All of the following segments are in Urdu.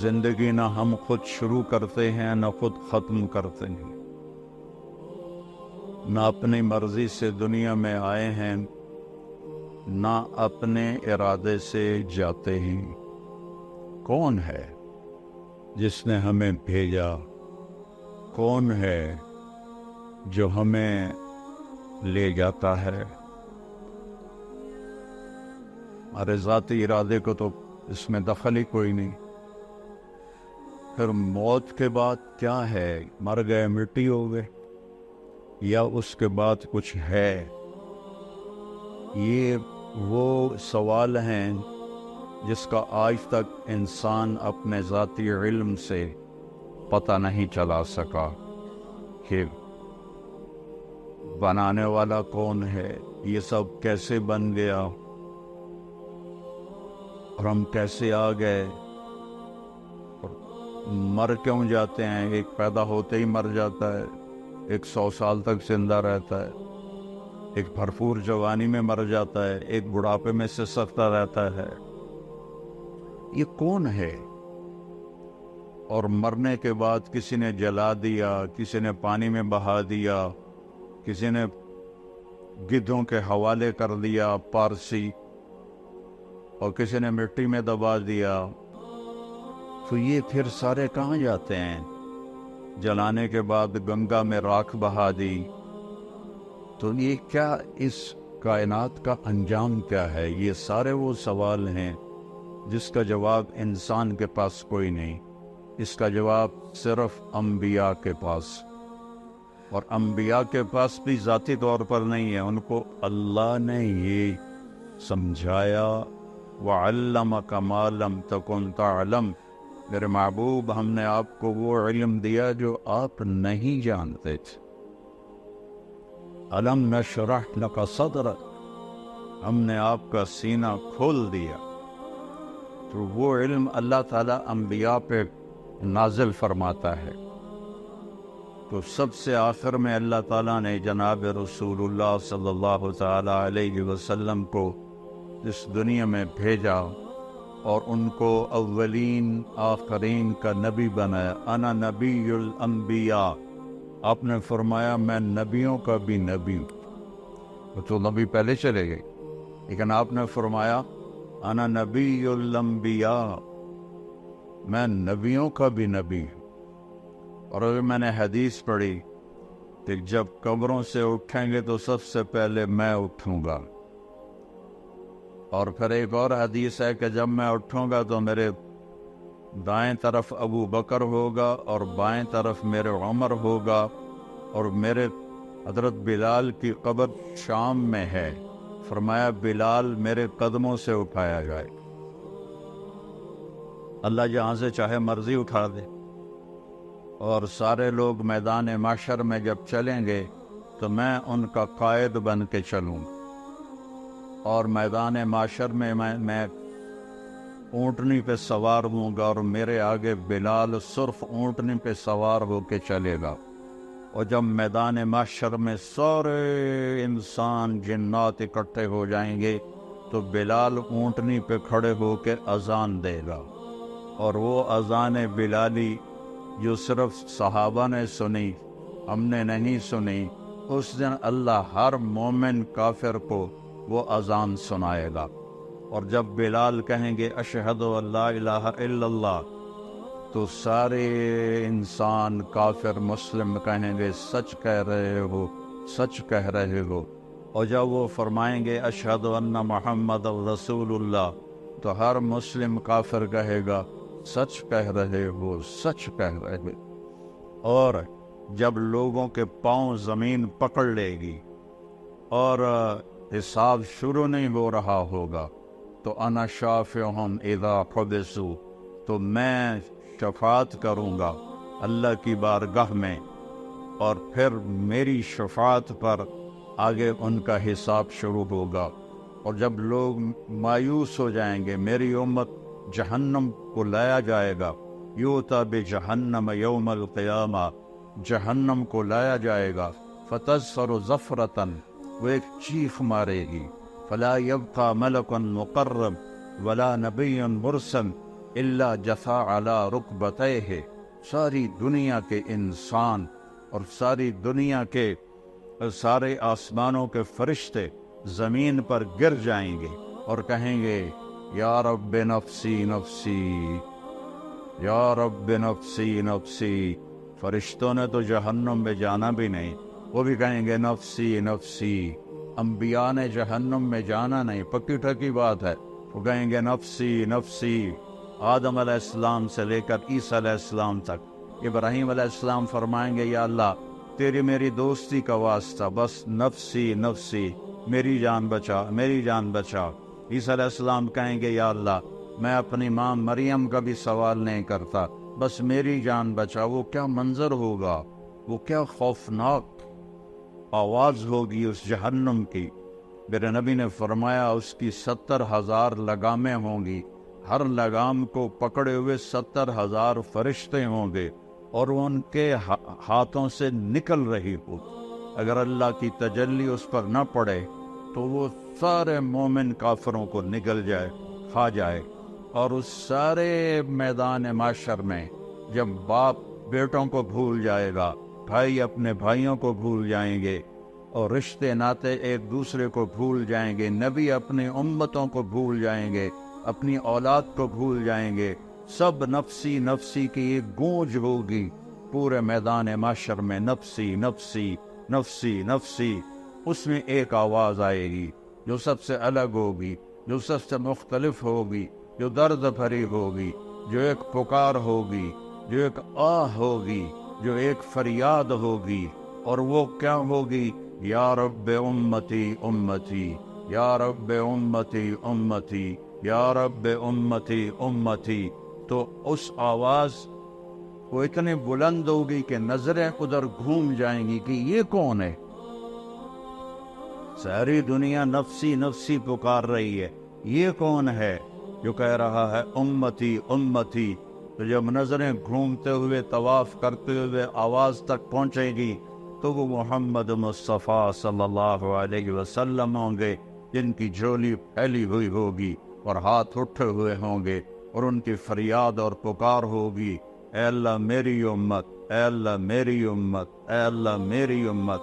زندگی نہ ہم خود شروع کرتے ہیں نہ خود ختم کرتے ہیں، نہ اپنی مرضی سے دنیا میں آئے ہیں نہ اپنے ارادے سے جاتے ہیں۔ کون ہے جس نے ہمیں بھیجا؟ کون ہے جو ہمیں لے جاتا ہے؟ ہمارے ذاتی ارادے کو تو اس میں دخل ہی کوئی نہیں۔ پھر موت کے بعد کیا ہے؟ مر گئے، مٹی ہو گئے، یا اس کے بعد کچھ ہے؟ یہ وہ سوال ہیں جس کا آج تک انسان اپنے ذاتی علم سے پتہ نہیں چلا سکا کہ بنانے والا کون ہے، یہ سب کیسے بن گیا، اور ہم کیسے آ گئے، اور مر کیوں جاتے ہیں؟ ایک پیدا ہوتے ہی مر جاتا ہے، ایک 100 سال تک زندہ رہتا ہے، ایک بھرپور جوانی میں مر جاتا ہے، ایک بڑھاپے میں سسکتا رہتا ہے۔ یہ کون ہے؟ اور مرنے کے بعد کسی نے جلا دیا، کسی نے پانی میں بہا دیا، کسی نے گدھوں کے حوالے کر دیا پارسی، اور کسی نے مٹی میں دبا دیا، تو یہ پھر سارے کہاں جاتے ہیں؟ جلانے کے بعد گنگا میں راکھ بہا دی، تو یہ کیا، اس کائنات کا انجام کیا ہے؟ یہ سارے وہ سوال ہیں جس کا جواب انسان کے پاس کوئی نہیں، اس کا جواب صرف انبیاء کے پاس، اور انبیاء کے پاس بھی ذاتی طور پر نہیں ہے، ان کو اللہ نے یہ سمجھایا وَعَلَّمَكَ مَا لَمْ تَكُنْ تَعْلَمْ، میرے محبوب ہم نے آپ کو وہ علم دیا جو آپ نہیں جانتے تھے۔ أَلَمْ نَشْرَحْ لَكَ صَدْرَكَ، ہم نے آپ کا سینہ کھول دیا۔ تو وہ علم اللہ تعالیٰ انبیاء پہ نازل فرماتا ہے، تو سب سے آخر میں اللہ تعالیٰ نے جناب رسول اللہ صلی اللہ تعالیٰ علیہ وسلم کو اس دنیا میں بھیجا، اور ان کو اولین آخرین کا نبی بنایا۔ انا نبی الانبیاء، آپ نے فرمایا میں نبیوں کا بھی نبی ہوں، تو نبی پہلے چلے گئے، لیکن آپ نے فرمایا انا نبی الانبیاء، میں نبیوں کا بھی نبی ہوں۔ اور ابھی میں نے حدیث پڑھی کہ جب قبروں سے اٹھیں گے تو سب سے پہلے میں اٹھوں گا، اور پھر ایک اور حدیث ہے کہ جب میں اٹھوں گا تو میرے دائیں طرف ابو بکر ہوگا اور بائیں طرف میرے عمر ہوگا، اور میرے حضرت بلال کی قبر شام میں ہے، فرمایا بلال میرے قدموں سے اٹھایا جائے، اللہ جہاں سے چاہے مرضی اٹھا دے۔ اور سارے لوگ میدان محشر میں جب چلیں گے تو میں ان کا قائد بن کے چلوں، اور میدان محشر میں میں اونٹنی پہ سوار ہوں گا، اور میرے آگے بلال سرخ اونٹنی پہ سوار ہو کے چلے گا، اور جب میدان محشر میں سارے انسان جنات اکٹھے ہو جائیں گے تو بلال اونٹنی پہ کھڑے ہو کے اذان دے گا، اور وہ اذان بلالی جو صرف صحابہ نے سنی، ہم نے نہیں سنی، اس دن اللہ ہر مومن کافر کو وہ اذان سنائے گا۔ اور جب بلال کہیں گے اشہد ان لا الہ الا اللہ، تو سارے انسان کافر مسلم کہیں گے سچ کہہ رہے ہو، سچ کہہ رہے ہو۔ اور جب وہ فرمائیں گے اشہد ان محمد رسول اللہ، تو ہر مسلم کافر کہے گا سچ کہہ رہے ہو، سچ کہہ رہے ہو۔ اور جب لوگوں کے پاؤں زمین پکڑ لے گی اور حساب شروع نہیں ہو رہا ہوگا، تو انا شافعہم اذا حبسوا، تو میں شفاعت کروں گا اللہ کی بارگاہ میں، اور پھر میری شفاعت پر آگے ان کا حساب شروع ہوگا۔ اور جب لوگ مایوس ہو جائیں گے، میری امت جہنم کو لایا جائے گا، یوتا بجہنم یوم القیامہ، جہنم کو لایا جائے گا، فتظفر ظفرتاً، وہ ایک چیخ مارے گی، فلا یبقى ملک مقرب ولا نبی مرسل، الا جثا علی رکبتیہ، ساری دنیا کے انسان اور ساری دنیا کے سارے آسمانوں کے فرشتے زمین پر گر جائیں گے اور کہیں گے یا رب نفسی نفسی، یا رب نفسی نفسی۔ فرشتوں نے تو جہنم میں جانا بھی نہیں، وہ بھی کہیں گے نفسی نفسی۔ انبیاء نے جہنم میں جانا نہیں، پکی ٹھکی بات ہے، وہ کہیں گے نفسی نفسی۔ آدم علیہ السلام سے لے کر عیسیٰ علیہ السلام تک، ابراہیم علیہ السلام فرمائیں گے یا اللہ تیری میری دوستی کا واسطہ، بس نفسی نفسی، میری جان بچا، میری جان بچا۔ عیسیٰ علیہ السلام کہیں گے یا اللہ میں اپنی ماں مریم کا بھی سوال نہیں کرتا، بس میری جان بچا۔ وہ کیا منظر ہوگا، وہ کیا خوفناک آواز ہوگی اس جہنم کی۔ میرے نبی نے فرمایا اس کی 70,000 لگامیں ہوں گی، ہر لگام کو پکڑے ہوئے 70,000 فرشتے ہوں گے اور وہ ان کے ہاتھوں سے نکل رہی ہو۔ اگر اللہ کی تجلی اس پر نہ پڑے تو وہ سارے مومن کافروں کو نگل جائے، کھا جائے۔ اور اس سارے میدان معاشر میں جب باپ بیٹوں کو بھول جائے گا، بھائی اپنے بھائیوں کو بھول جائیں گے، اور رشتے ناتے ایک دوسرے کو بھول جائیں گے، نبی اپنی امتوں کو بھول جائیں گے، اپنی اولاد کو بھول جائیں گے، سب نفسی نفسی کی ایک گونج ہوگی پورے میدان معاشر میں، نفسی نفسی نفسی نفسی۔ اس میں ایک آواز آئے گی جو سب سے الگ ہوگی، جو سب سے مختلف ہوگی، جو درد بھری ہوگی، جو ایک پکار ہوگی، جو ایک آہ ہوگی، جو ایک فریاد ہوگی۔ اور وہ کیا ہوگی؟ یا رب امتی امتی، یا رب امتی امتی، یا رب امتی امتی۔ تو اس آواز وہ اتنی بلند ہوگی کہ نظریں ادھر گھوم جائیں گی کہ یہ کون ہے؟ ساری دنیا نفسی نفسی پکار رہی ہے، یہ کون ہے جو کہہ رہا ہے امتی امتی؟ تو جب نظریں گھومتے ہوئے طواف کرتے ہوئے آواز تک پہنچے گی تو وہ محمد مصطفیٰ صلی اللہ علیہ وسلم ہوں گے، جن کی جھولی پھیلی ہوئی ہوگی اور ہاتھ اٹھے ہوئے ہوں گے، اور ان کی فریاد اور پکار ہوگی اے اللہ میری امت، اے اللہ میری امت، اے اللہ میری امت۔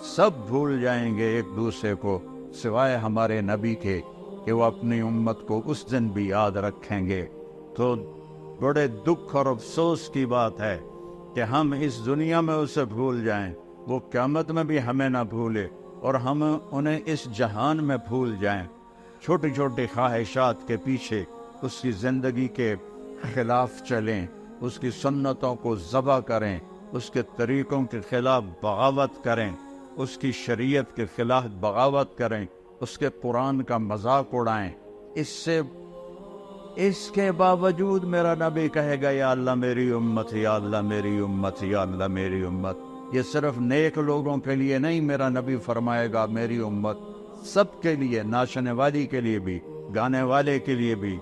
سب بھول جائیں گے ایک دوسرے کو سوائے ہمارے نبی کے کہ وہ اپنی امت کو اس دن بھی یاد رکھیں گے۔ تو بڑے دکھ اور افسوس کی بات ہے کہ ہم اس دنیا میں اسے بھول جائیں، وہ قیامت میں بھی ہمیں نہ بھولے، اور ہم انہیں اس جہان میں بھول جائیں، چھوٹی چھوٹی خواہشات کے پیچھے اس کی زندگی کے خلاف چلیں، اس کی سنتوں کو ذبح کریں، اس کے طریقوں کے خلاف بغاوت کریں، اس کی شریعت کے خلاف بغاوت کریں، اس کے قرآن کا مذاق اڑائیں۔ اس کے باوجود میرا نبی کہے گا یا اللہ میری امت، یا اللہ میری امت، یا اللہ میری امت۔ یہ صرف نیک لوگوں کے لیے نہیں، میرا نبی فرمائے گا میری امت سب کے لیے، ناچنے والی کے لیے بھی، گانے والے کے لیے بھی،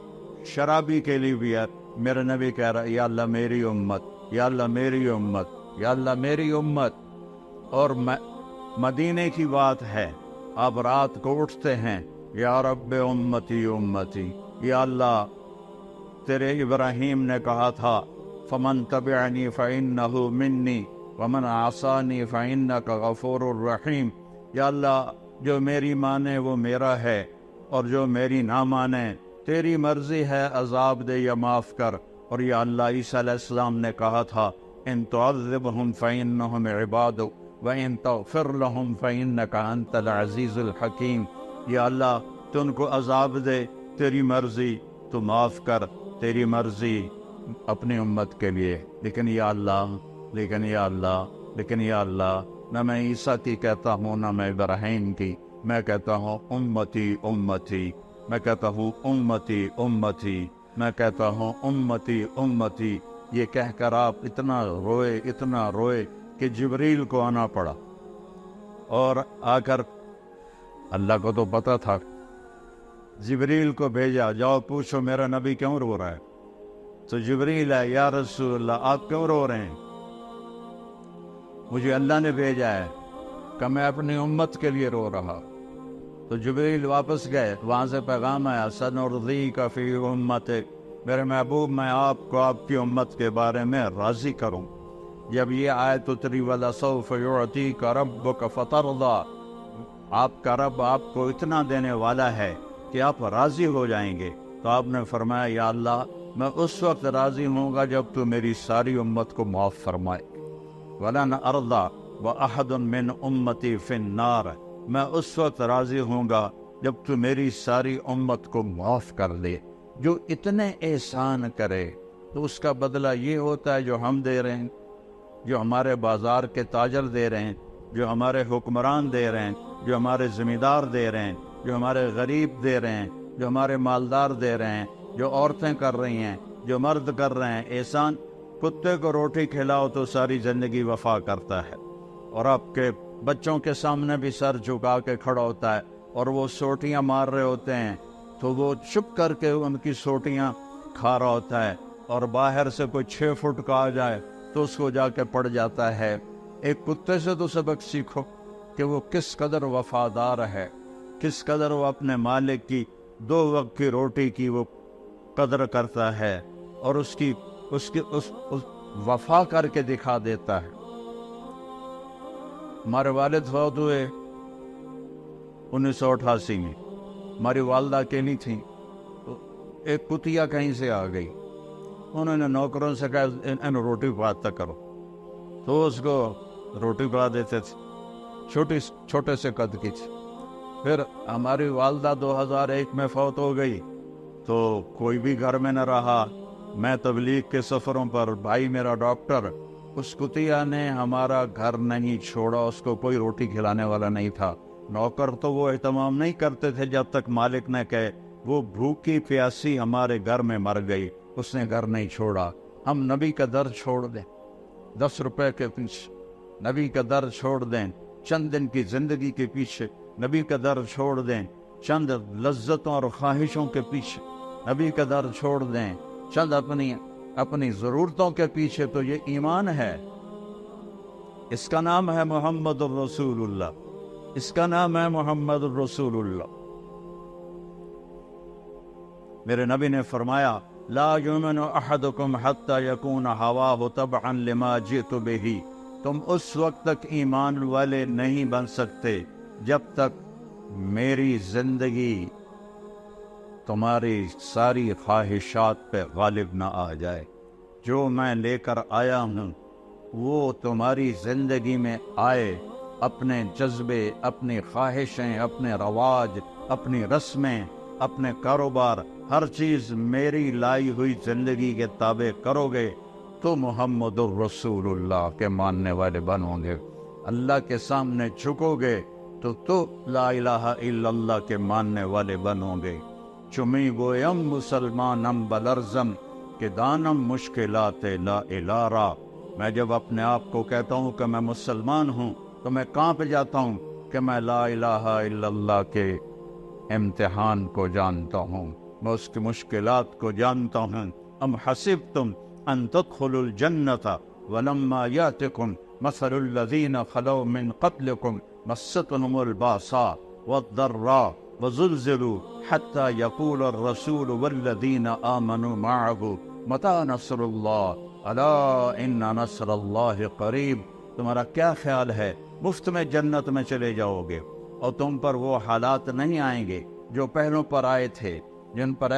شرابی کے لیے بھی ہے۔ میرا نبی کہہ رہا ہے یا اللہ میری امت، یا اللہ میری امت، یا اللہ میری امت۔ اور مدینے کی بات ہے، آپ رات کو اٹھتے ہیں یا رب امتی امتی، یا اللہ تیرے ابراہیم نے کہا تھا فمن تبعنی فإنہ منی ومن عصانی فإنک غفور الرحیم۔ یا اللہ جو میری مانے وہ میرا ہے، اور جو میری نہ مانے تیری مرضی ہے، عذاب دے یا معاف کر۔ اور یا اللہ عیسیٰ علیہ السلام نے کہا تھا ان تعذبہم فإنہم عبادک وَإِن تَغْفِرْ لَهُمْ فَإِنَّكَ أَنْتَ الْعَزِيزُ الْحَكِيمُ۔ یا اللہ تو ان کو عذاب دے، تیری مرضی تو معاف کر، تیری مرضی اپنی امت کے لیے۔ لیکن یا اللہ، لیکن یا اللہ، لیکن یا اللہ، نہ میں عیسیٰ کی کہتا ہوں نہ میں ابراہیم کی، میں کہتا ہوں امتی امتی، میں کہتا ہوں امتی امتی، میں کہتا ہوں امتی امتی۔ یہ کہہ کر آپ اتنا روئے، اتنا روئے کہ جبریل کو آنا پڑا، اور آ کر اللہ کو تو پتا تھا، جبریل کو بھیجا جاؤ پوچھو میرا نبی کیوں رو رہا ہے۔ تو جبریل ہے یا رسول اللہ آپ کیوں رو رہے ہیں؟ مجھے اللہ نے بھیجا ہے کہ میں اپنی امت کے لیے رو رہا۔ تو جبریل واپس گئے، وہاں سے پیغام آیا سنرضیک فی امتک، میرے محبوب میں آپ کو آپ کی امت کے بارے میں راضی کروں۔ جب یہ آیت اتری وَلَسَوْفَ يُعْطِيكَ رَبُّكَ فَتَرْضَىٰ، آپ کا رب آپ کو اتنا دینے والا ہے کہ آپ راضی ہو جائیں گے، تو آپ نے فرمایا یا اللہ میں اس وقت راضی ہوں گا جب تو میری ساری امت کو معاف فرمائے۔ وَلَنْ أَرْضَىٰ وَأَحَدٌ مِّنْ أُمَّتِي فِي النَّارِ، میں اس وقت راضی ہوں گا جب تو میری ساری امت کو معاف کر دے۔ جو اتنے احسان کرے تو اس کا بدلہ یہ ہوتا ہے جو ہم دے رہے ہیں، جو ہمارے بازار کے تاجر دے رہے ہیں، جو ہمارے حکمران دے رہے ہیں، جو ہمارے زمیندار دے رہے ہیں، جو ہمارے غریب دے رہے ہیں، جو ہمارے مالدار دے رہے ہیں، جو عورتیں کر رہی ہیں، جو مرد کر رہے ہیں۔ احسان، کتے کو روٹی کھلاؤ تو ساری زندگی وفا کرتا ہے، اور آپ کے بچوں کے سامنے بھی سر جھکا کے کھڑا ہوتا ہے، اور وہ سوٹیاں مار رہے ہوتے ہیں تو وہ چھپ کر کے ان کی سوٹیاں کھا رہا ہوتا ہے، اور باہر سے کوئی 6 فٹ کا آ جائے تو اس کو جا کے پڑ جاتا ہے۔ ایک کتے سے تو سبق سیکھو کہ وہ کس قدر وفادار ہے، کس قدر وہ اپنے مالک کی 2 وقت کی روٹی کی وہ قدر کرتا ہے، اور اس وفا کر کے دکھا دیتا ہے۔ ہمارے والد فوت ہوئے 1988 میں، ہماری والدہ اکیلی تھیں، تو ایک کتیا کہیں سے آ گئی، انہوں نے نوکروں سے کہا انہیں روٹی پکاتا کرو، تو اس کو روٹی پکا دیتے تھے، چھوٹے سے قد کی تھی۔ پھر ہماری والدہ 2001 میں فوت ہو گئی تو کوئی بھی گھر میں نہ رہا، میں تبلیغ کے سفروں پر، بھائی میرا ڈاکٹر، اس کتیا نے ہمارا گھر نہیں چھوڑا، اس کو کوئی روٹی کھلانے والا نہیں تھا، نوکر تو وہ اہتمام نہیں کرتے تھے جب تک مالک نے کہے، وہ بھوکی پیاسی ہمارے گھر میں مر گئی، اس نے گھر نہیں چھوڑا۔ ہم نبی کا در چھوڑ دیں 10 روپے کے پیچھے، نبی کا در چھوڑ دیں چند دن کی زندگی کے پیچھے، نبی کا در چھوڑ دیں چند لذتوں اور خواہشوں کے پیچھے، نبی کا در چھوڑ دیں چند اپنی ضرورتوں کے پیچھے، تو یہ ایمان ہے۔ اس کا نام ہے محمد الرسول اللہ، اس کا نام ہے محمد الرسول اللہ۔ میرے نبی نے فرمایا لا یؤمن احدکم حتی یکون ہواہ تبعا لما جئت بہ، تم اس وقت تک ایمان والے نہیں بن سکتے جب تک میری زندگی تمہاری ساری خواہشات پہ غالب نہ آ جائے۔ جو میں لے کر آیا ہوں وہ تمہاری زندگی میں آئے، اپنے جذبے، اپنی خواہشیں، اپنے رواج، اپنی رسمیں، اپنے کاروبار، ہر چیز میری لائی ہوئی زندگی کے تابع کرو گے تو محمد الرسول اللہ کے ماننے والے بنو گے۔ اللہ کے سامنے جھکو گے تو لا الہ الا اللہ کے ماننے والے بنو گے۔ چمی گویم مسلمانم بلرزم کہ دانم مشکلات لا الارا، میں جب اپنے آپ کو کہتا ہوں کہ میں مسلمان ہوں تو میں کانپ جاتا ہوں کہ میں لا الہ الا اللہ کے امتحان کو جانتا ہوں، میں اس کی مشکلات کو جانتا ہوں۔ ام حسبتم ان تدخلوا الجنۃ ولما یاتکم مثل الذین خلوا من قبلکم مستهم الباساء والضراء وزلزلوا حتى يقول الرسول والذین آمنوا معه متى نصر اللہ الا ان نصر اللہ قریب۔ تمہارا کیا خیال ہے مفت میں جنت میں چلے جاؤ گے اور تم پر وہ حالات نہیں آئیں گے جو پہلوں پر آئے تھے، جن پر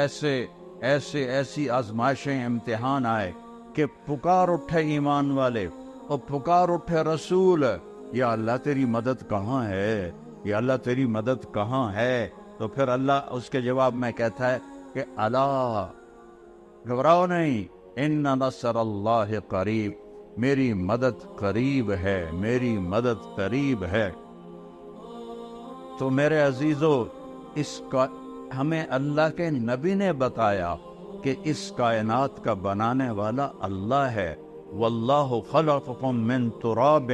ایسی آزمائشیں، امتحان آئے کہ پکار اٹھے ایمان والے اور پکار اٹھے رسول، یا اللہ تیری مدد کہاں ہے، یا اللہ تیری مدد کہاں ہے؟ تو پھر اللہ اس کے جواب میں کہتا ہے کہ الا، گھبراؤ نہیں، ان نصر اللہ قریب، میری مدد قریب ہے، میری مدد قریب ہے۔ تو میرے عزیزو، اس کا ہمیں اللہ کے نبی نے بتایا کہ اس کائنات کا بنانے والا اللہ ہے۔ واللہ خلقکم من تراب،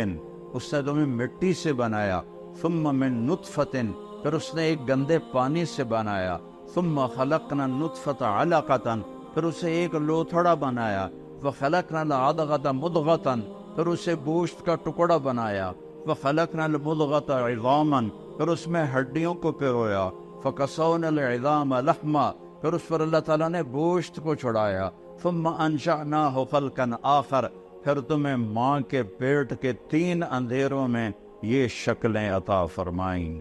اس نے تمہیں مٹی سے بنایا، ثم من نطفۃ، پھر اس نے ایک گندے پانی سے بنایا، ثم خلقنا النطفۃ علقۃ، پھر اسے ایک لوتھڑا بنایا، وخلقنا العلقۃ مضغۃ، پھر اسے گوشت کا ٹکڑا بنایا، وخلقنا المضغۃ عظاما، پھر اس میں ہڈیوں کو پرویا، فکسونا العظام لحما، پھر اس پر اللہ تعالیٰ نے گوشت کو چھڑایا، ثم انشأناہ خلقا آخر، پھر تمہیں ماں کے پیٹ کے 3 اندھیروں میں یہ شکلیں عطا فرمائیں۔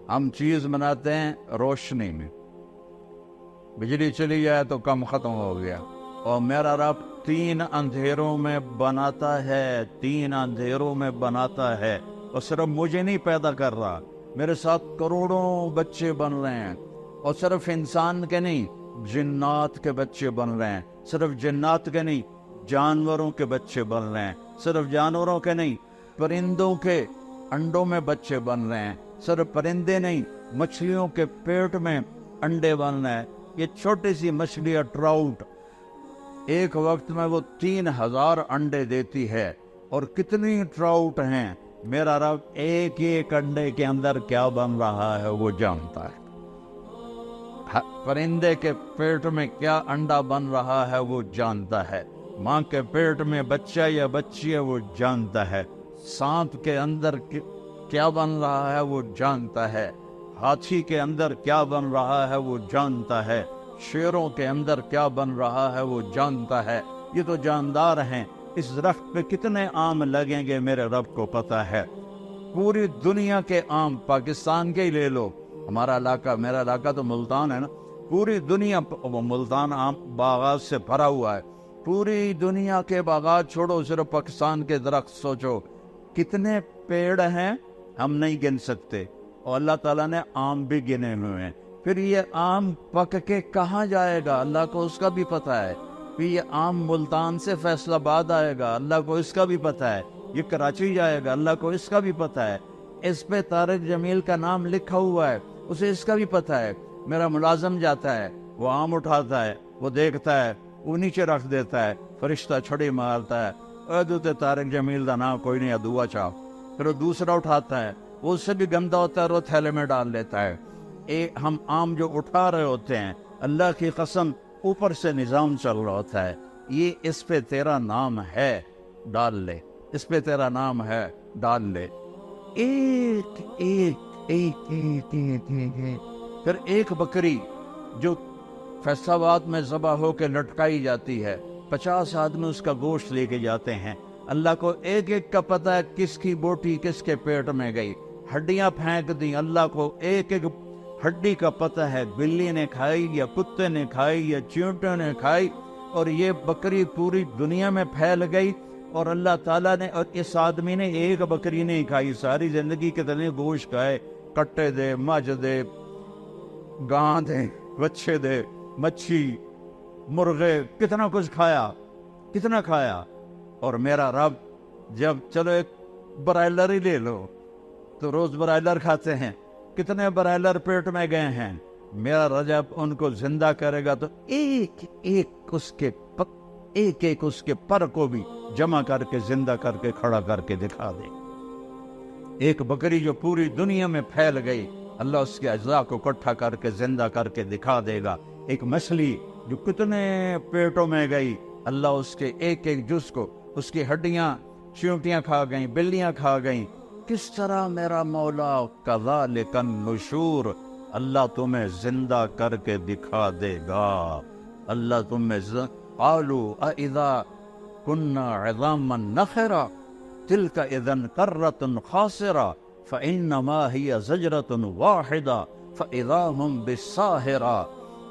ہم چیز بناتے ہیں روشنی میں، بجلی چلی جائے تو کم ختم ہو گیا، اور میرا رب 3 اندھیروں میں بناتا ہے، 3 اندھیروں میں بناتا ہے، اور صرف مجھے نہیں پیدا کر رہا، میرے ساتھ کروڑوں بچے بن رہے ہیں، اور صرف انسان کے نہیں، جنات کے بچے بن رہے ہیں، صرف جنات کے نہیں، جانوروں کے بچے بن رہے ہیں، صرف جانوروں کے نہیں، پرندوں کے انڈوں میں بچے بن رہے ہیں، صرف پرندے نہیں، مچھلیوں کے پیٹ میں انڈے بن رہے ہیں۔ یہ چھوٹی سی مچھلی ٹراؤٹ ایک وقت میں وہ 3000 انڈے دیتی ہے، اور کتنی ٹراؤٹ ہیں، میرا رب ایک ایک انڈے کے اندر کیا بن رہا ہے وہ جانتا ہے، پرندے کے پیٹ میں کیا انڈا بن رہا ہے وہ جانتا ہے، ماں کے پیٹ میں بچہ یا بچی ہے وہ جانتا ہے، سانپ کے اندر کیا بن رہا ہے وہ جانتا ہے، ہاتھی کے اندر کیا بن رہا ہے وہ جانتا ہے، شیروں کے اندر کیا بن رہا ہے وہ جانتا ہے۔ یہ تو جاندار ہیں، اس درخت پہ کتنے آم لگیں گے میرے رب کو پتہ ہے۔ پوری دنیا کے آم، پاکستان کے ہی لے لو، ہمارا علاقہ، میرا علاقہ تو ملتان ہے نا، پوری دنیا، ملتان آم باغات سے بھرا ہوا ہے، پوری دنیا کے باغات چھوڑو، صرف پاکستان کے درخت سوچو کتنے پیڑ ہیں، ہم نہیں گن سکتے، اور اللہ تعالیٰ نے آم بھی گنے ہوئے ہیں۔ پھر یہ آم پک کے کہاں جائے گا اللہ کو اس کا بھی پتہ ہے، پھر یہ آم ملتان سے فیصل آباد آئے گا اللہ کو اس کا بھی پتہ ہے، یہ کراچی جائے گا اللہ کو اس کا بھی پتہ ہے، اس پہ طارق جمیل کا نام لکھا ہوا ہے اسے اس کا بھی پتہ ہے۔ میرا ملازم جاتا ہے، وہ آم اٹھاتا ہے، وہ دیکھتا ہے، وہ نیچے رکھ دیتا ہے، فرشتہ چھڑی مارتا ہے، ادوتے طارق جمیل دا نام کوئی نہیں، ادوا چاہ، پھر وہ دوسرا اٹھاتا ہے، وہ اس سے بھی گندا ہوتا ہے، وہ تھیلے میں ڈال لیتا ہے۔ ہم آم جو اٹھا رہے ہوتے ہیں، اللہ کی قسم اوپر سے نظام چل رہا ہوتا ہے، یہ اس پہ تیرا نام ہے ڈال لے، اس پہ تیرا نام ہے ڈال لے، ایک ایک ایک ایک ایک ایک۔ پھر ایک بکری جو فیصل آباد میں ذبح ہو کے لٹکائی جاتی ہے، 50 آدمی اس کا گوشت لے کے جاتے ہیں، اللہ کو ایک ایک کا پتہ ہے کس کی بوٹی کس کے پیٹ میں گئی، ہڈیاں پھینک دی، اللہ کو ایک ایک ہڈی کا پتہ ہے، بلی نے کھائی یا کتے نے کھائی یا چیونٹے نے کھائی، اور یہ بکری پوری دنیا میں پھیل گئی، اور اللہ تعالیٰ نے، اور اس آدمی نے ایک بکری نہیں کھائی، ساری زندگی کتنے گوشت کھائے، کٹے دے، مجھ دے، گاں دے، بچے دے، مچھی، مرغے، کتنا کچھ کھایا، کتنا کھایا، اور میرا رب جب چلو ایک برائلر ہی لے لو تو روز برائلر کھاتے ہیں، کتنے برائلر پیٹ میں گئے ہیں، میرا رب جب ان کو زندہ کرے گا تو ایک ایک اس کے پر کو بھی جمع کر کے زندہ کر کے کھڑا کر کے دکھا دے۔ ایک بکری جو پوری دنیا میں پھیل گئی، اللہ اس کے اجزاء کو اکٹھا کر کے زندہ کر کے دکھا دے گا۔ ایک مچھلی جو کتنے پیٹوں میں گئی، اللہ اس کے ایک ایک جز کو، اس کی ہڈیاں چیونٹیاں کھا گئیں، بلیاں کھا گئیں، کس طرح میرا مولا کذالک النشور، اللہ تمہیں زندہ کر کے دکھا دے گا، اللہ تمہیں قالوا اذا كنا عظاما نخرا تلك اذا كرة خاسرة فانما هي زجرة واحدة فاذا هم بالساهرة،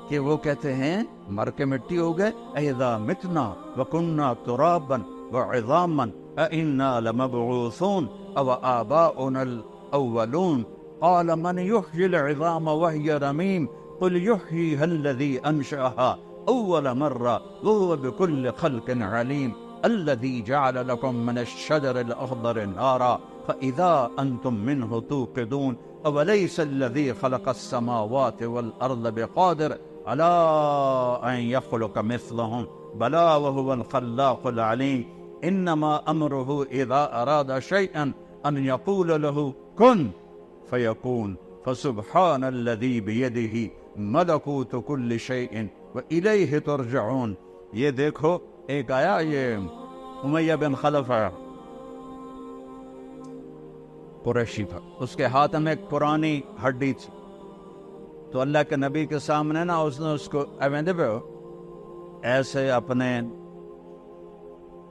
کہ وہ کہتے ہیں مر کے مٹی ہو گئے، اذا متنا وكنا ترابا وعظاما أئنا لمبعوثون أو آباؤنا الأولون قال من يحيي العظام وهي رميم قل يحييها الذي أنشأها أول مرة وهو بكل خلق عليم الذي جعل لكم من الشجر الأخضر نارا فإذا أنتم منه توقدون أوليس الذي خلق السماوات والأرض بقادر على أن يخلق مثلهم بلى وهو الخلاق العليم انما امره اذا اراد شيئا ان يقول له كن فيكون فسبحان الذي بيده ملكوت كل شيء واليه ترجعون۔ یہ دیکھو ایک آیا، یہ امیہ بن خلف آیا، قریشی تھا، اس کے ہاتھ میں ایک پرانی ہڈی تھی، تو اللہ کے نبی کے سامنے نا اس نے اس کو ایویں پہ ایسے اپنے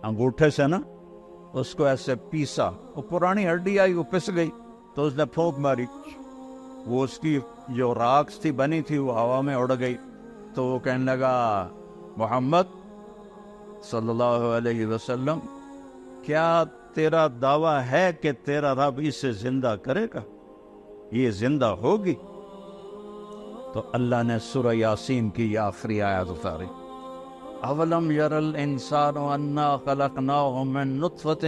انگوٹھے سے نا اس کو ایسے پیسا، وہ پرانی ہڈی آئی، وہ پس گئی، تو اس نے پھونک ماری، وہ اس کی جو راکس تھی بنی تھی وہ ہوا میں اڑ گئی۔ تو وہ کہنے لگا محمد صلی اللہ علیہ وسلم، کیا تیرا دعویٰ ہے کہ تیرا رب اسے زندہ کرے گا، یہ زندہ ہوگی؟ تو اللہ نے سورہ یاسین کی یہ آخری آیت اتاری، اولم یر الانسان انا خلقناہ من نطفۃ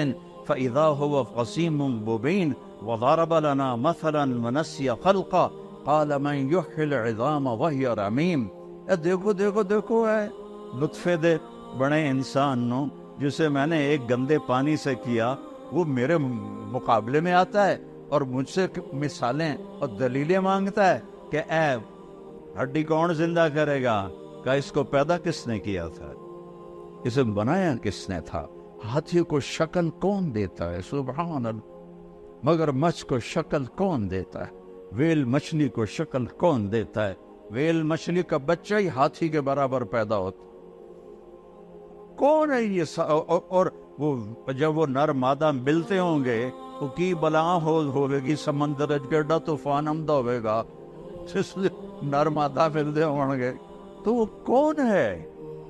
فاذا هو خصیم مبین وضرب لنا مثلا ونسی خلقا قال من یحیی العظام وہی رمیم۔ دیکھو دیکھو دیکھو، ہے نطفے دے بڑے انسان نو جسے میں نے ایک گندے پانی سے کیا، وہ میرے مقابلے میں آتا ہے اور مجھ سے مثالیں اور دلیلیں مانگتا ہے کہ اے ہڈی کون زندہ کرے گا؟ کہ اس کو پیدا کس نے کیا تھا، اسے بنایا کس نے تھا؟ ہاتھی کو شکل کون دیتا ہے؟ سبحان اللہ۔ مگر مچھ کو شکل کون دیتا ہے؟ ویل مچھلی کو شکل کون دیتا ہے؟ ویل مچھلی کا بچہ ہی ہاتھی کے برابر پیدا ہوتا۔ کون ہے یہ؟ اور وہ جب وہ نر مادہ ملتے ہوں گے وہ کی بلا ہوئے گی، سمندر گرڈا طوفان آمدہ ہوئے گا، نر مادہ ملتے ہوں گے، تو وہ کون ہے؟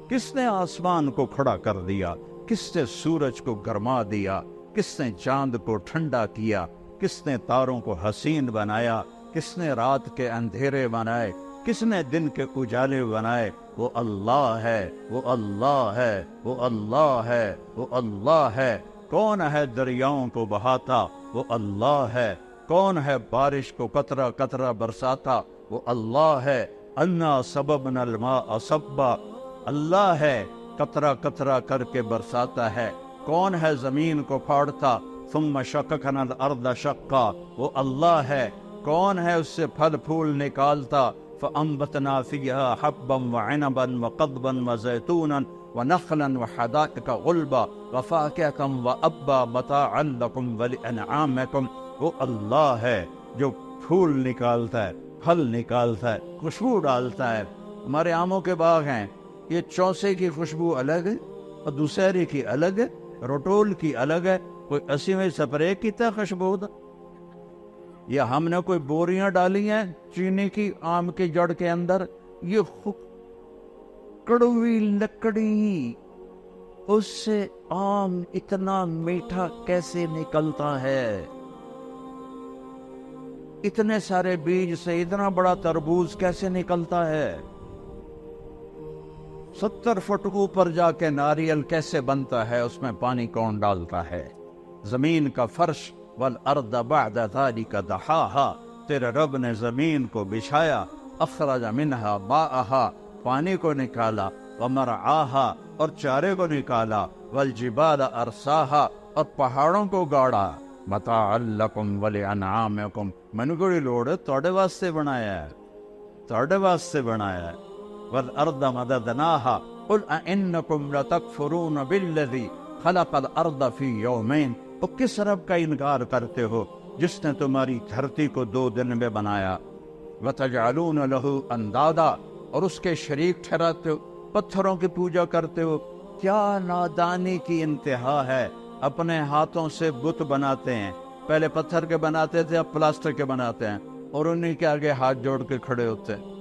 کس نے آسمان کو کھڑا کر دیا؟ کس نے سورج کو گرما دیا؟ کس نے چاند کو ٹھنڈا کیا؟ کس نے تاروں کو حسین بنایا؟ کس نے رات کے اندھیرے بنائے؟ کس نے دن کے اجالے بنائے؟ وہ اللہ ہے، وہ اللہ ہے، وہ اللہ ہے، وہ اللہ ہے۔ کون ہے دریاؤں کو بہاتا؟ وہ اللہ ہے۔ کون ہے بارش کو قطرہ قطرہ برساتا؟ وہ اللہ ہے۔ انا سببنا الماء صبا، اللہ ہے، قطرہ قطرہ کر کے برساتا ہے۔ کون ہے زمین کو پھاڑتا؟ ثم شققنا الارض شقا، وہ اللہ ہے۔ کون ہے اس سے پھل پھول نکالتا؟ فانبتنا فیہا حبا وعنبا وقضبا وزیتونا ونخلا وحدائق غلبا وفاکہۃ وابا متاعا لکم ولانعامکم، وہ اللہ ہے جو پھول نکالتا ہے، پھل نکالتا ہے، خوشبو ڈالتا ہے۔ ہمارے آموں کے باغ ہیں، یہ چوسے کی خوشبو الگ ہے اور دوسری کی الگ ہے، روٹول کی الگ ہے، کوئی 80ویں سپرے کی تا خوشبو دا، یا ہم نے کوئی بوریاں ڈالی ہیں چینی کی آم کی جڑ کے اندر، یہ کڑوی لکڑی، اس سے آم اتنا میٹھا کیسے نکلتا ہے؟ اتنے سارے بیج سے اتنا بڑا تربوز کیسے نکلتا ہے؟ 70 فٹ اوپر جا کے ناریل کیسے بنتا ہے؟ اس میں پانی کون ڈالتا ہے؟ زمین کا فرش، والارض بعد ذلك دحاها، تیرے رب نے زمین کو بچھایا، اخرج منها ماءها، پانی کو نکالا، ومرعاها، اور چارے کو نکالا، والجبال ارساها، اور پہاڑوں کو گاڑا، متاعا لکم ولانعامکم، منگڑی لوڑ توڑے واسطے بنایا ہے، توڑے واسطے بنایا ہے۔ والارض مددناها قل انکم لتکفرون بالذی خلق الارض فی یومین، وہ کس رب کا انکار کرتے ہو جس نے تمہاری دھرتی کو 2 دن میں بنایا؟ وتجعلون له اندادا، اور اس کے شریک ٹھہراتے ہو، پتھروں کی پوجا کرتے ہو۔ کیا نادانی کی انتہا ہے، اپنے ہاتھوں سے بت بناتے ہیں، پہلے پتھر کے بناتے تھے اب پلاسٹر کے بناتے ہیں، اور انہی کے آگے ہاتھ جوڑ کے کھڑے ہوتے ہیں۔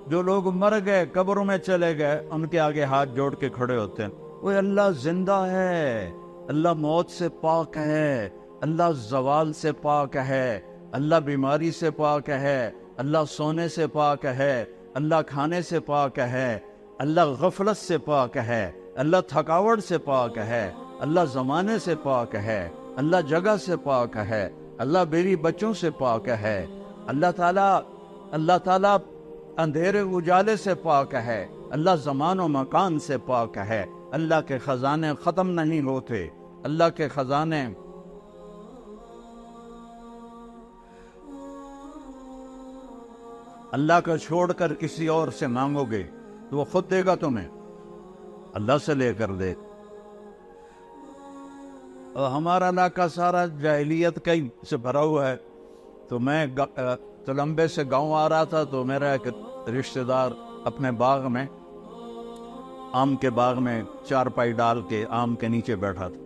جو لوگ مر گئے قبروں میں چلے گئے ان کے آگے ہاتھ جوڑ کے کھڑے ہوتے ہیں۔ وہ اللہ زندہ ہے، اللہ موت سے پاک ہے، اللہ زوال سے پاک ہے، اللہ بیماری سے پاک ہے، اللہ سونے سے پاک ہے، اللہ کھانے سے پاک ہے، اللہ غفلت سے پاک ہے، اللہ تھکاوٹ سے پاک ہے، اللہ زمانے سے پاک ہے، اللہ جگہ سے پاک ہے، اللہ بیوی بچوں سے پاک ہے، اللہ تعالیٰ اندھیرے اجالے سے پاک ہے، اللہ زمان و مکان سے پاک ہے، اللہ کے خزانے ختم نہیں ہوتے، اللہ کے خزانے اللہ کا چھوڑ کر کسی اور سے مانگو گے تو وہ خود دے گا تمہیں، اللہ سے لے کر دے۔ اور ہمارا علاقہ سارا جاہلیت کا ہی سے بھرا ہوا ہے، تو میں تلمبے سے گاؤں آ رہا تھا، تو میرا ایک رشتہ دار اپنے باغ میں، آم کے باغ میں چارپائی ڈال کے آم کے نیچے بیٹھا تھا.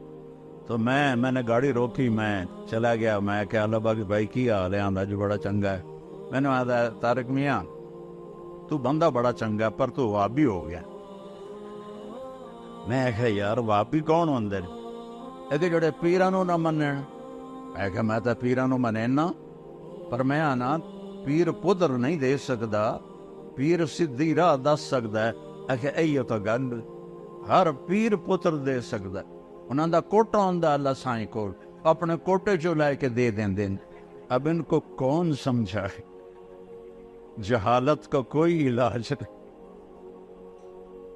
تو میں نے گاڑی روکی، میں چلا گیا. میں کہا لبا بھائی کی حال ہے؟ آندا جو بڑا چنگا ہے. میں نے کہا طارق میاں تو بندہ بڑا چنگا ہے پر تو وابی ہو گیا. میں کہا یار وابی کون ہوندے نے؟ کہ جڑے پیراں نو نہ منن. میں کہا میں تو پیراں نو منینا، پر میں آنا پیر پتر نہیں دے سکدا، پیر سدھی راہ دس سکدا ہے. کہ ایو تو گل ہر پیر پتر دے سکدا ہے. انہاں دا کوٹا ہوندا اللہ سائیں کول، اپنے کوٹے چو لے کے دے دیندے. اب ان کو کون سمجھائے؟ جہالت کا کوئی علاج نہیں.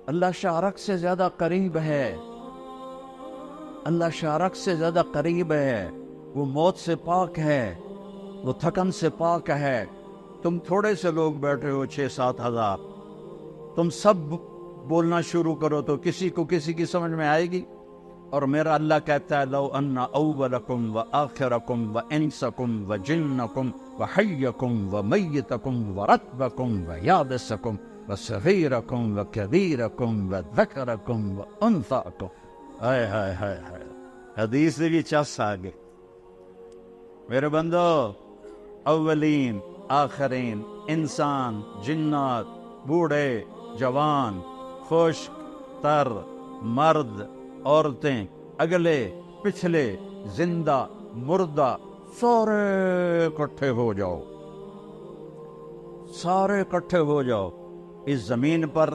اللہ شارک سے زیادہ قریب ہے، اللہ شارک سے زیادہ قریب ہے. وہ موت سے پاک ہے، وہ تھکن سے پاک ہے. تم تھوڑے سے لوگ بیٹھے ہو 6-7 ہزار، تم سب بولنا شروع کرو تو کسی کو کسی کی سمجھ میں آئے گی. اور میرا اللہ کہتا ہے لو ان اولکم و آخرکم و انسکم و جنکم و حیکم و میتکم و رتبکم و یابسکم و صغیرکم و کبیرکم و ذکرکم و انثاکم. ہائے ہائے ہائے ہائے، حدیث بھی چس آگے. میرے بندو، اولین آخرین، انسان، جنات، بوڑھے، جوان، خشک، تر، مرد، عورتیں، اگلے پچھلے، زندہ، مردہ، سارے اکٹھے ہو جاؤ، سارے اکٹھے ہو جاؤ. اس زمین پر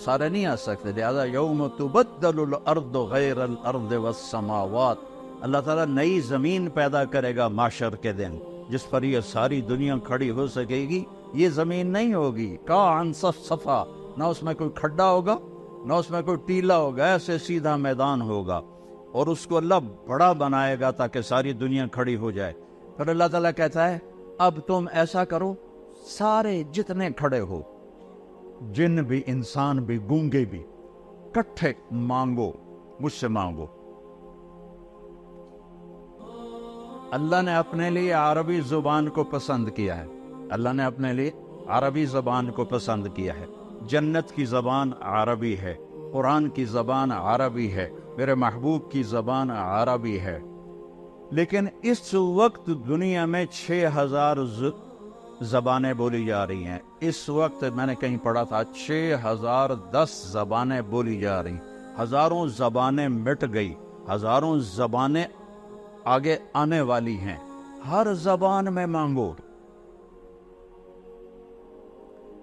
سارے نہیں آ سکتے، لہذا یوم تبدل الارض غیر الارض والسماوات. اللہ تعالیٰ نئی زمین پیدا کرے گا معاشر کے دن، جس پر یہ ساری دنیا کھڑی ہو سکے گی. یہ زمین نہیں ہوگی کان صفا، نہ اس میں کوئی کھڈا ہوگا نہ اس میں کوئی ٹیلا ہوگا، ایسے سیدھا میدان ہوگا. اور اس کو اللہ بڑا بنائے گا تاکہ ساری دنیا کھڑی ہو جائے. پھر اللہ تعالیٰ کہتا ہے اب تم ایسا کرو، سارے جتنے کھڑے ہو، جن بھی، انسان بھی، گونگے بھی، کٹھے مانگو، مجھ سے مانگو. اللہ نے اپنے لیے عربی زبان کو پسند کیا ہے، اللہ نے اپنے لیے عربی زبان کو پسند کیا ہے. جنت کی زبان عربی ہے، قرآن کی زبان عربی ہے، میرے محبوب کی زبان عربی ہے. لیکن اس وقت دنیا میں 6000 زبانیں بولی جا رہی ہیں. اس وقت میں نے کہیں پڑھا تھا 6010 زبانیں بولی جا رہی. ہزاروں زبانیں مٹ گئی، ہزاروں زبانیں آگے آنے والی ہیں. ہر زبان میں مانگو.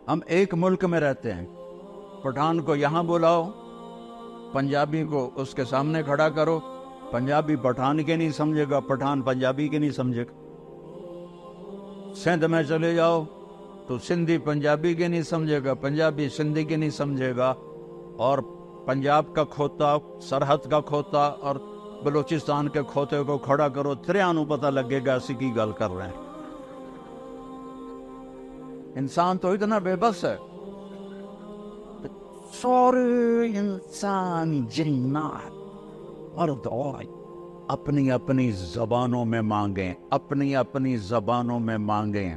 ہم ایک ملک میں رہتے ہیں، پٹھان کو یہاں بلاؤ، پنجابی کو اس کے سامنے کھڑا کرو، پنجابی پٹھان کے نہیں سمجھے گا، پٹھان پنجابی کے نہیں سمجھے گا. سندھ میں چلے جاؤ تو سندھی پنجابی کے نہیں سمجھے گا، پنجابی سندھی کے نہیں سمجھے گا. اور پنجاب کا کھوتا، سرحد کا کھوتا اور بلوچستان کے کھوتے کو کھڑا کرو، تریانوں پتہ لگے گا اسی کی گل کر رہے ہیں. انسان تو اتنا بے بس ہے. سارے انسان، جنات، مرد اور اپنی اپنی زبانوں میں مانگیں، اپنی اپنی زبانوں میں مانگیں.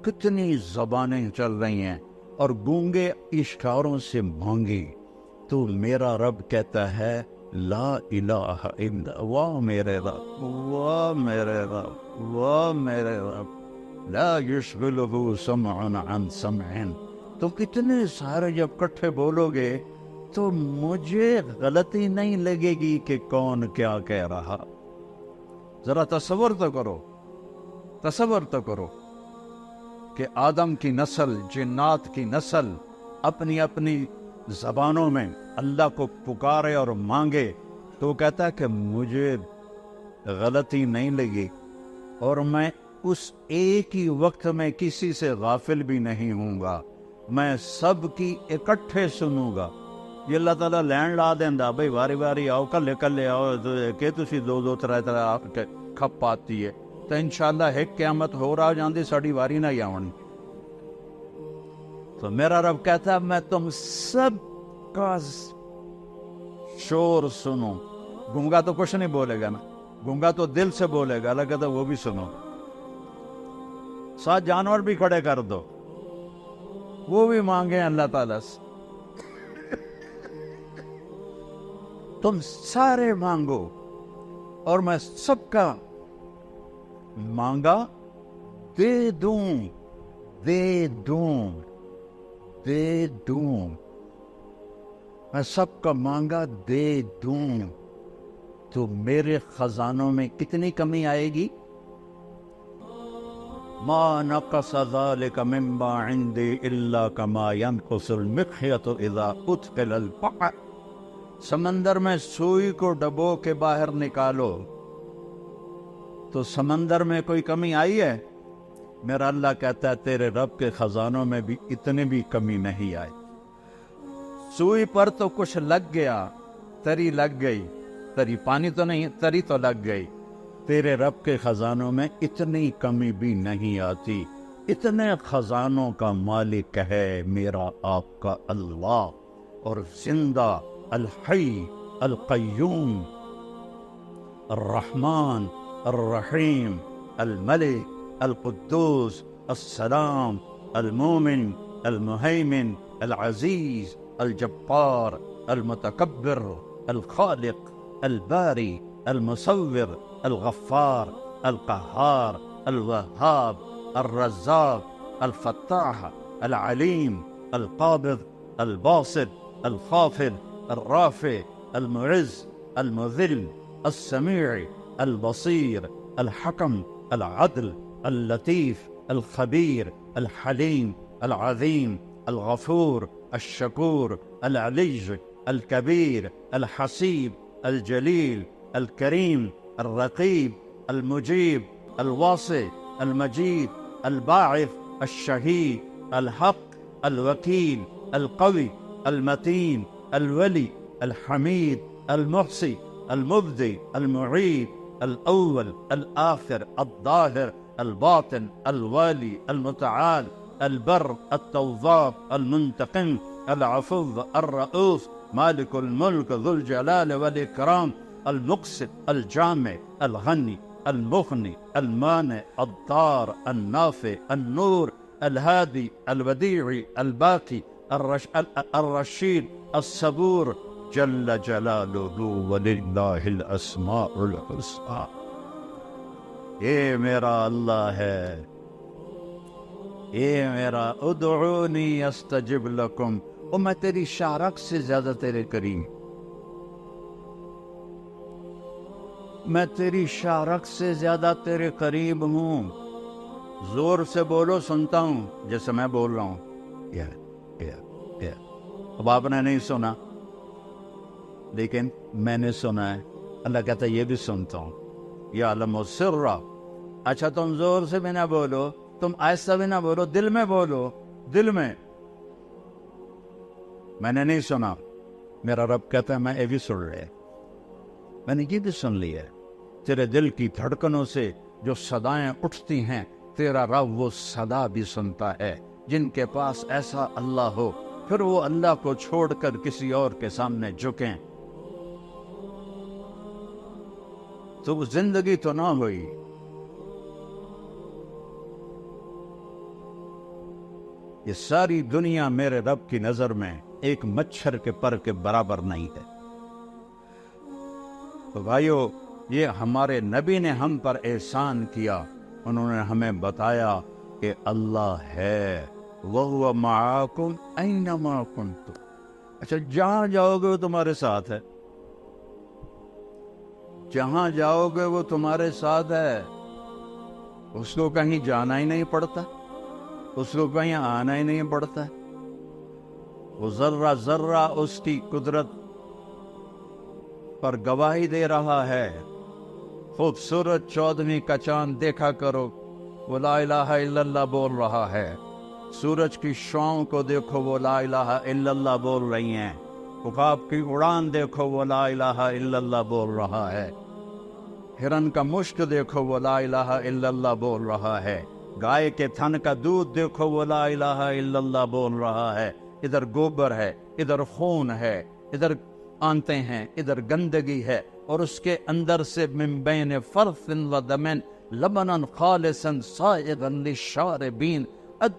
کتنی زبانیں چل رہی ہیں اور گونگے اشاروں سے مانگی. تو میرا رب کہتا ہے لا الہ الا واہ میرے رب، واہ میرے رب، واہ میرے رب، لا یشغلہ سمع عن سمع. تو کتنے سارے جب کٹھے بولو گے تو مجھے غلطی نہیں لگے گی کہ کون کیا کہہ رہا. ذرا تصور تو کرو، تصور تو کرو کہ آدم کی نسل، جنات کی نسل اپنی اپنی زبانوں میں اللہ کو پکارے اور مانگے تو وہ کہتا ہے کہ مجھے غلطی نہیں لگی اور میں اس ایک ہی وقت میں کسی سے غافل بھی نہیں ہوں گا، میں سب کی اکٹھے سنوں گا. یہ اللہ تعالیٰ لین لا دینا بھائی واری واری آؤ، کلے کلے آؤ کہ تسی دو دو ترے ترے آپ کے کھپ آتی ہے تو انشاءاللہ ایک قیامت ہو رہا جاندی ساڑی واری نہ آونی. تو میرا رب کہتا ہے میں تم سب کا شور سنوں. گونگا تو کچھ نہیں بولے گا نا، گونگا تو دل سے بولے گا، اللہ کہتا ہے وہ بھی سنو. 7 جانور بھی کھڑے کر دو، وہ بھی مانگے اللہ تعالیٰ سے۔ تم سارے مانگو اور میں سب کا مانگا دے دوں، دے دوں، دے دوں، میں سب کا مانگا دے دوں۔ تو میرے خزانوں میں کتنی کمی آئے گی؟ ما نقص ذلك مما عندي الا كما ينقص المخيط اذا ادخل البحر۔ سمندر میں سوئی کو ڈبو کے باہر نکالو تو سمندر میں کوئی کمی آئی ہے؟ میرا اللہ کہتا ہے تیرے رب کے خزانوں میں بھی اتنی بھی کمی نہیں آئی۔ سوئی پر تو کچھ لگ گیا، تری لگ گئی، تری پانی تو نہیں، تری تو لگ گئی۔ تیرے رب کے خزانوں میں اتنی کمی بھی نہیں آتی۔ اتنے خزانوں کا مالک ہے میرا آپ کا اللہ، اور زندہ، الحی، القیوم، الرحمن، الرحیم، الملک، القدوس، السلام، المومن، المہیمن، العزیز، الجبار، المتکبر، الخالق، الباری، المصور، الغفار، القہار، الوہاب، الرزاق، الفتاح، العلیم، القابض، الباسط، الخافض، الرافع، المعز، المذل، السمیع، البصیر، الحکم، العدل، اللطیف، الخبیر، الحلیم، العظیم، الغفور، الشکور، العلی، الکبیر، الحسیب، الجلیل، الکریم، الرقیب، المجیب، الواسع، المجید، الباعث، الشہید، الحق، الوکیل، القوی، المتین، الولی، الحمید، المحصی، المبدی، المعید، الاول، الآخر، الظاہر، الباطن، الوالی، المتعال، البر، التواب، المنتقم، العفو، الرؤوف، مالک الملک، ذو الجلال والاکرام، المقسط، الجامع، الغنی، المغنی، المانع، الضار، النافع، النور، الهادي، الوديع، الباقي، الرشيد، الصبور، جل جلاله وللہ الاسماء الحسنى۔ یہ میرا اللہ ہے، یہ میرا ادعونی استجب لکم۔ اور میں تیری شارک سے زیادہ تیرے قریب، میں تیری شارک سے زیادہ تیرے قریب ہوں۔ زور سے بولو، سنتا ہوں، جیسے میں بول رہا ہوں۔ اب آپ نے نہیں سنا، لیکن میں نے سنا ہے۔ اللہ کہتا ہے یہ بھی سنتا ہوں۔ یعلم السر۔ اچھا تم زور سے بھی نہ بولو، تم آہستہ بھی نہ بولو، دل میں بولو، دل میں۔ میں نے نہیں سنا، میرا رب کہتا ہے میں یہ بھی سن رہے، میں نے یہ بھی سن لی ہے۔ تیرے دل کی دھڑکنوں سے جو صدائیں اٹھتی ہیں، تیرا رب وہ صدا بھی سنتا ہے۔ جن کے پاس ایسا اللہ ہو، پھر وہ اللہ کو چھوڑ کر کسی اور کے سامنے جھکیں تو وہ زندگی تو نہ ہوئی۔ یہ ساری دنیا میرے رب کی نظر میں ایک مچھر کے پر کے برابر نہیں ہے۔ تو بھائیو، یہ ہمارے نبی نے ہم پر احسان کیا، انہوں نے ہمیں بتایا کہ اللہ ہے، وَهُوَ مَعَاكُمْ أَيْنَمَا كُنْتُمْ۔ اچھا جہاں جاؤ گے وہ تمہارے ساتھ ہے، جہاں جاؤ گے وہ تمہارے ساتھ ہے۔ اس کو کہیں جانا ہی نہیں پڑتا، اس کو کہیں آنا ہی نہیں پڑتا، وہ ذرہ ذرہ اس کی قدرت پر گواہی دے رہا ہے۔ خوبصورت 14ویں کا چاند دیکھا کرو، وہ لا الہ الا اللہ بول رہا ہے۔ سورج کی شعاؤں کو دیکھو، وہ لا الہ الا اللہ بول رہی ہیں۔ عقاب کی اڑان دیکھو، وہ لا الہ الا اللہ بول رہا ہے۔ ہرن کا مشک دیکھو، وہ لا الہ الا اللہ بول رہا ہے۔ گائے کے تھن کا دودھ دیکھو، وہ لا الہ الا اللہ بول رہا ہے۔ ادھر گوبر ہے، ادھر خون ہے، ادھر آنتیں ہیں، ادھر گندگی ہے، اور اس کے اندر سے من بین فرث و دمن لبنن خالصن سائغن للشاربین.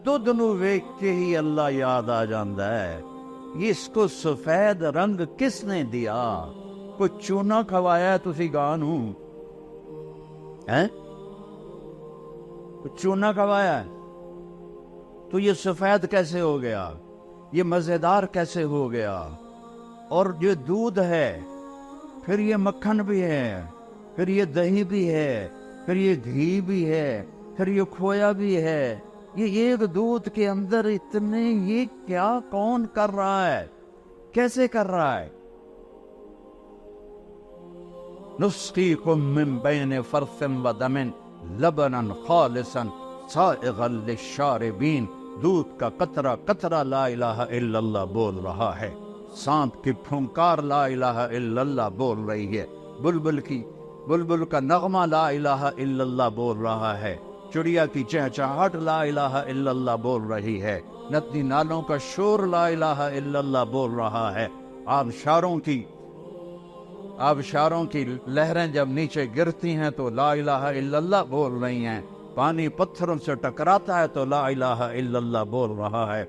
دودھ نو ویکھ کے ہی اللہ یاد آ جاندا ہے. یہ اس کو سفید رنگ کس نے دیا؟ کوئی چونا کھوایا ہے تسی گاں نو؟ چونا کھوایا ہے تو یہ سفید کیسے ہو گیا؟ یہ مزیدار کیسے ہو گیا؟ اور یہ دودھ ہے، پھر یہ مکھن بھی ہے، پھر یہ دہی بھی ہے، پھر یہ گھی بھی ہے، پھر یہ کھویا بھی ہے. یہ ایک دودھ کے اندر اتنے، یہ کیا کون کر رہا ہے؟ کیسے کر رہا ہے؟ نسقیکم من بین فرث و دم لبنا خالصا سائغا للشاربین. دودھ کا قطرہ قطرہ لا الہ الا اللہ بول رہا ہے. سانپ کی پھنکار لا الہ الا اللہ بول رہی ہے. بلبل کا نغمہ لا الہ الا اللہ بول رہا ہے. چڑیا کی چہچہاہٹ لا الہ الا اللہ بول رہی ہے. ندی نالوں کا شور لا الہ الا اللہ بول رہا ہے. آبشاروں کی لہریں جب نیچے گرتی ہیں تو لا الہ الا اللہ بول رہی ہیں. پانی پتھروں سے ٹکراتا ہے تو لا الہ الا اللہ بول رہا ہے.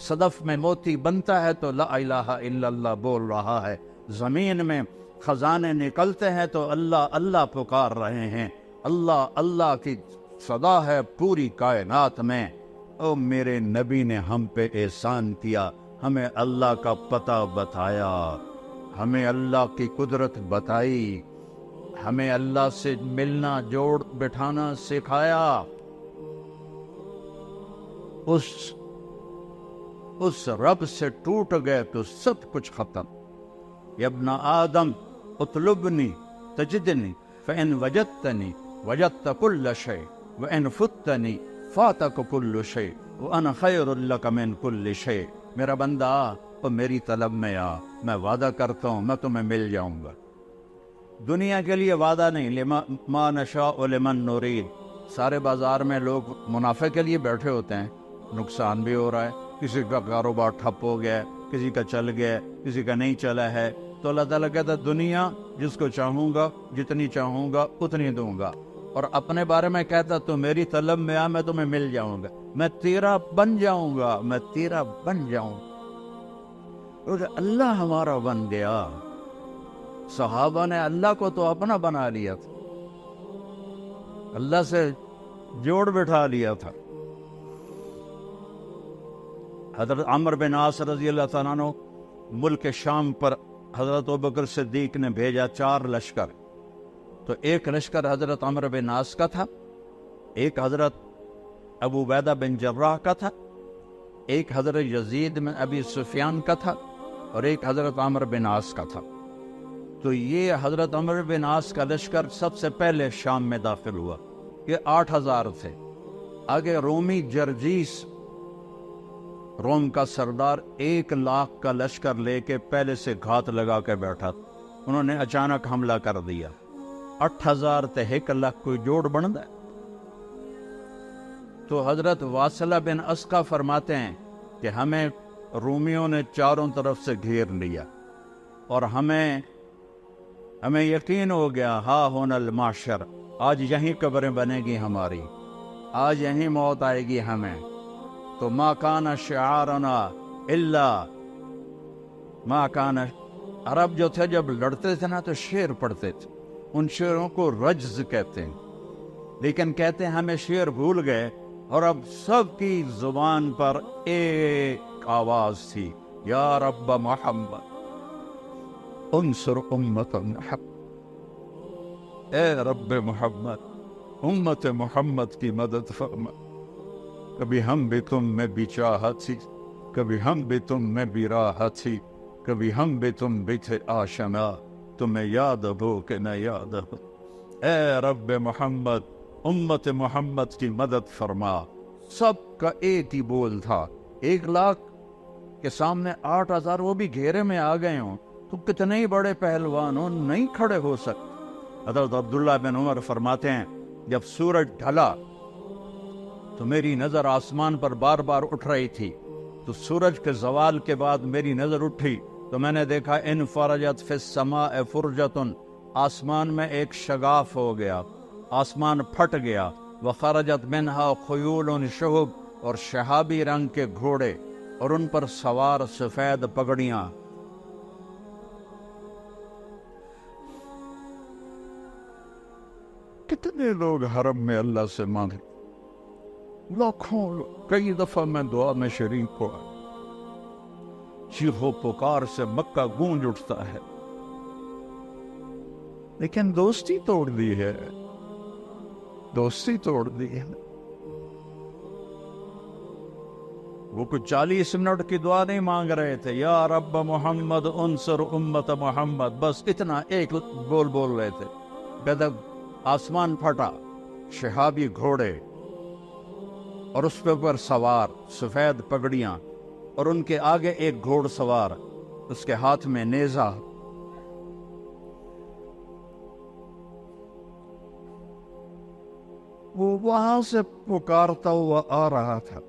صدف میں موتی بنتا ہے تو لا الہ الا اللہ بول رہا ہے. زمین میں خزانے نکلتے ہیں تو اللہ اللہ پکار رہے ہیں. اللہ اللہ کی صدا ہے پوری کائنات میں. او میرے نبی نے ہم پہ احسان کیا، ہمیں اللہ کا پتہ بتایا، ہمیں اللہ کی قدرت بتائی، ہمیں اللہ سے ملنا جوڑ بٹھانا سکھایا. اس رب سے ٹوٹ گئے تو سب کچھ ختم. یا ابن آدم اطلبنی تجدنی فإن وجدتنی وجدت كل شيء وإن فتنی فاتک كل شيء وأنا خير لك من كل شيء. میرا بندہ تو میری طلب میں آ، میں وعدہ کرتا ہوں میں تمہیں مل جاؤں گا. دنیا کے لیے وعدہ نہیں، ما نشاء لمن نرید. سارے بازار میں لوگ منافع کے لیے بیٹھے ہوتے ہیں، نقصان بھی ہو رہا ہے. کسی کا کاروبار ٹھپ ہو گیا، کسی کا چل گیا، کسی کا نہیں چلا ہے. تو اللہ تعالیٰ کہتا ہے دنیا جس کو چاہوں گا جتنی چاہوں گا اتنی دوں گا. اور اپنے بارے میں کہتا تو میری طلب میں آ، میں تمہیں مل جاؤں گا، میں تیرا بن جاؤں گا، میں تیرا بن جاؤں گا. اللہ ہمارا بن گیا. صحابہ نے اللہ کو تو اپنا بنا لیا تھا، اللہ سے جوڑ بٹھا لیا تھا. حضرت عمر بن عاص رضی اللہ تعالیٰ عنہ ملک شام پر حضرت ابوبکر صدیق نے بھیجا 4 لشکر. تو ایک لشکر حضرت عمر بن عاص کا تھا، ایک حضرت ابو عبیدہ بن جراح کا تھا، ایک حضرت یزید بن ابی سفیان کا تھا، اور ایک حضرت عمر بن عاص کا تھا. تو یہ حضرت عمر بن عاص کا لشکر سب سے پہلے شام میں داخل ہوا. یہ 8000 تھے. آگے رومی جرجیس، روم کا سردار 1,00,000 کا لشکر لے کے پہلے سے گھات لگا کے بیٹھا. انہوں نے اچانک حملہ کر دیا. 8000 تے 1,00,000 کوئی جوڑ بنتا ہے؟ تو حضرت واصلہ بن اسقا فرماتے ہیں کہ ہمیں رومیوں نے چاروں طرف سے گھیر لیا، اور ہمیں یقین ہو گیا ہا ہونا المعشر، آج یہیں قبریں بنے گی ہماری، آج یہیں موت آئے گی ہمیں. تو ما کان شعارنا الا ما کان. عرب جو تھے جب لڑتے تھے نا تو شعر پڑھتے تھے، ان شعروں کو رجز کہتے ہیں. لیکن کہتے ہیں ہمیں شعر بھول گئے، اور اب سب کی زبان پر ایک آواز تھی، یا رب محمد انصر امت محمد. اے رب محمد، امت محمد کی مدد فرما. کبھی ہم بھی تم میں بھی چاہت تھی، کبھی ہم بھی تم میں بھی راحت تھی، کبھی ہم بھی تم بھی تھے آشنا، تمہیں یاد ہو کہ نہ یاد ہو. اے رب محمد، امت محمد کی مدد فرما. سب کا ایک ہی بول تھا. 1,00,000 کے سامنے 8000 وہ بھی گھیرے میں آ گئے ہوں تو کتنے ہی بڑے پہلوان ہوں نہیں کھڑے ہو سکتے. حضرت عبداللہ بن عمر فرماتے ہیں جب سورج ڈھلا تو میری نظر آسمان پر بار بار اٹھ رہی تھی. تو سورج کے زوال کے بعد میری نظر اٹھی تو میں نے دیکھا ان فرجت فی السماء فرجتن، آسمان میں ایک شگاف ہو گیا. آسمان پھٹ گیا. وخرجت منہا خیول شہب، اور شہابی رنگ کے گھوڑے اور ان پر سوار سفید پگڑیاں. کتنے لوگ حرم میں اللہ سے مانگے، لاکھوں لوگ. کئی دفعہ میں دعا میں شریک ہوا، چیخ و پکار سے مکہ گونج اٹھتا ہے، لیکن دوستی توڑ دی ہے، دوستی توڑ دی ہے. وہ کچھ 40 منٹ کی دعا نہیں مانگ رہے تھے، یا رب محمد انصر امت محمد، بس اتنا ایک بول رہے تھے. جب آسمان پھٹا، شہابی گھوڑے اور اس پہ پر سوار سفید پگڑیاں، اور ان کے آگے ایک گھوڑ سوار، اس کے ہاتھ میں نیزہ. وہ وہاں سے پکارتا ہوا آ رہا تھا،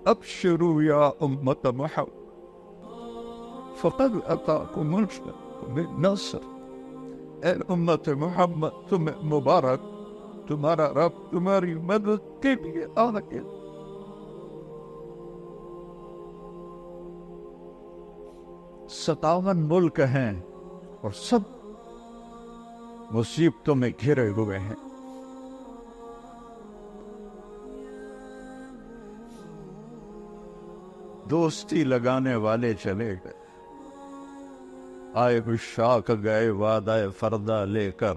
ابشروا یا امت محمد فقد اتاکم من نصر. اے امت محمد تمہیں مبارک، تمہارا رب تمہاری مدد کے لیے آ گیا. ستاون ملک ہیں اور سب مصیبتوں میں گھرے ہوئے ہیں. دوستی لگانے والے چلے گئے، آئے بشاک گئے وعدہ فردہ لے کر،